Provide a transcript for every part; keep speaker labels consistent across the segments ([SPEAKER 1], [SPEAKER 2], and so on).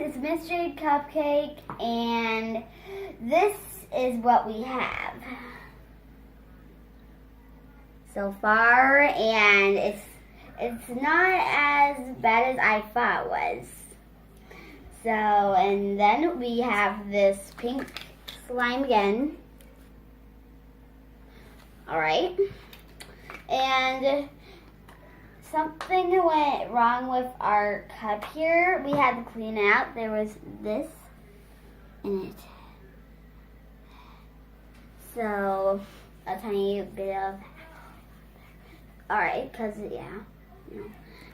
[SPEAKER 1] it's Miss Jade Cupcake, and this is what we have so far, and it's not as bad as I thought it was. So, and then we have this pink slime again. Alright. And something went wrong with our cup here. We had to clean it out. There was this in it. So, a tiny bit of... Alright, because, yeah.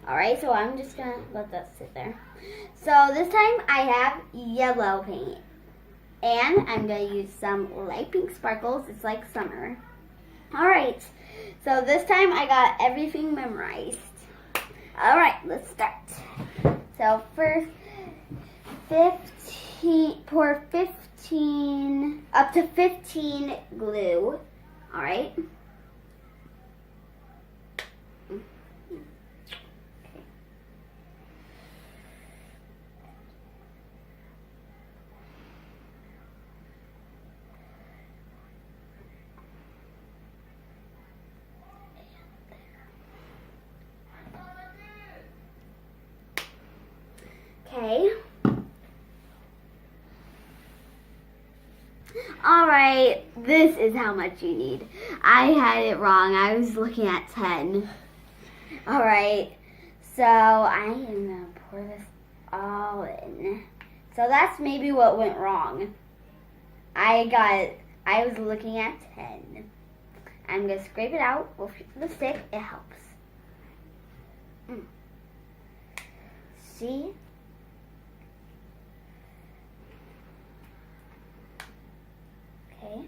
[SPEAKER 1] Alright, so I'm just going to let that sit there. So, this time I have yellow paint. And I'm going to use some light pink sparkles. It's like summer. Alright, so this time I got everything memorized. Alright, let's start. So first, pour 15, up to 15 glue. Alright. Okay. Alright, this is how much you need. I had it wrong. I was looking at 10. Alright, so I am going to pour this all in. So that's maybe what went wrong. I was looking at 10. I'm going to scrape it out with the stick. It helps. See? Okay,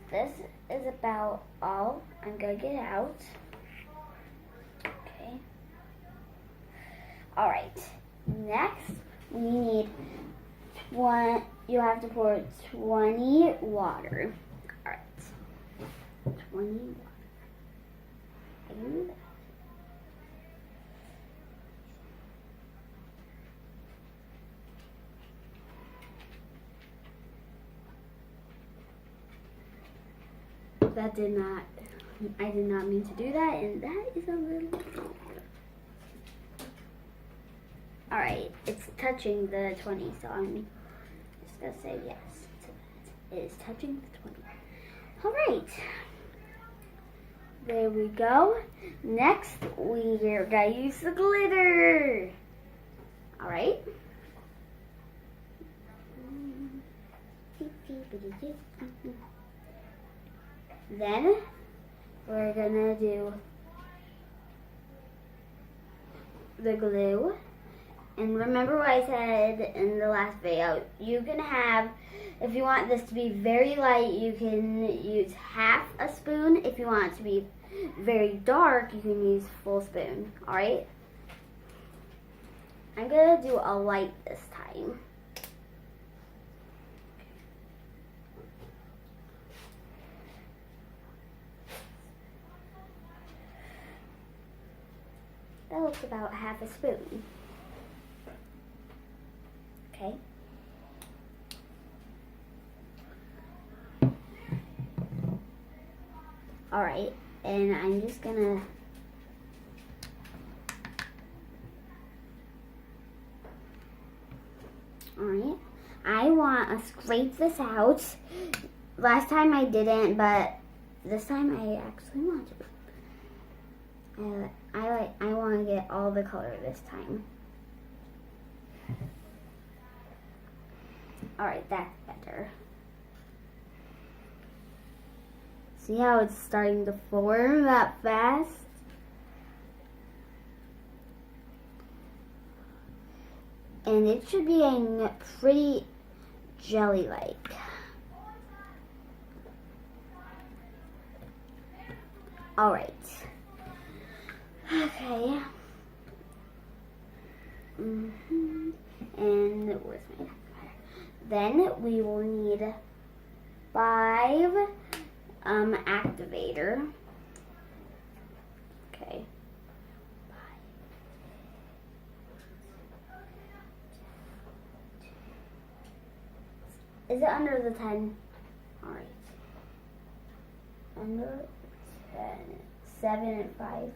[SPEAKER 1] this is about all I'm going to get out. Okay. Alright, next we need you have to pour 20 water. Alright, 20 water. And I did not mean to do that, and that is a little... Alright, it's touching the 20, so I'm just going to say yes to that. It is touching the 20. Alright. There we go. Next, we're going to use the glitter. Alright. Then we're gonna do the glue. And remember what I said in the last video. You can have, if you want this to be very light, you can use half a spoon. If you want it to be very dark, you can use full spoon. Alright? I'm gonna do a light this time. That looks about half a spoon. Okay. Alright, and I'm just gonna alright. I want to scrape this out. Last time I didn't, but this time I actually want to. I want to get all the color this time. Alright, that's better. See how it's starting to form that fast? And it should be getting pretty jelly-like. Alright. Okay. And where's my next? Then we will need 5 activator. Okay. Is it under the 10? All right. Under 10. 7 and 5.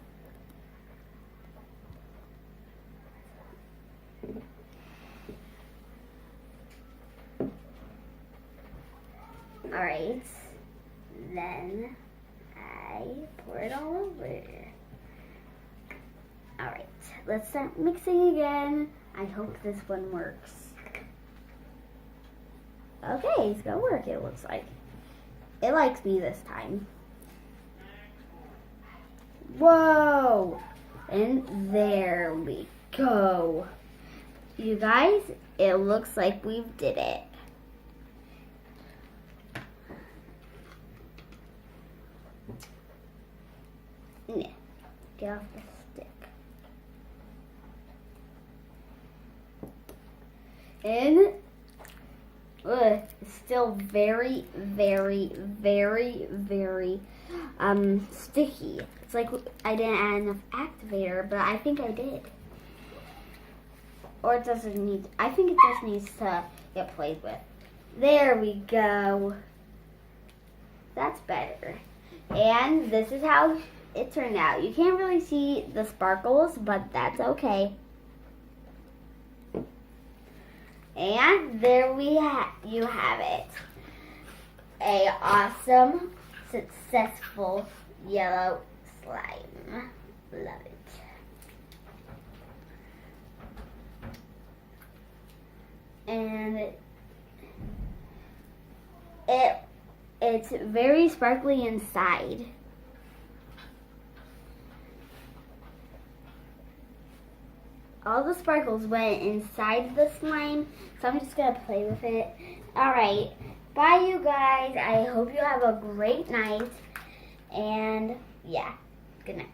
[SPEAKER 1] All right. Then I pour it all over. All right. Let's start mixing again. I hope this one works. Okay, it's gonna work, it looks like. It likes me this time. Whoa! And there we go. You guys, it looks like we did it. Yeah, get off the stick. And it's still very, very, very, very sticky. It's like I didn't add enough activator, but I think I did. Or it doesn't need, I think it just needs to get played with. There we go. That's better. And this is how it turned out. You can't really see the sparkles, but that's okay. And there you have it. A awesome, successful yellow slime. Love it. And it's very sparkly inside. All the sparkles went inside the slime, so I'm just going to play with it. Alright, bye you guys. I hope you have a great night. And yeah, good night.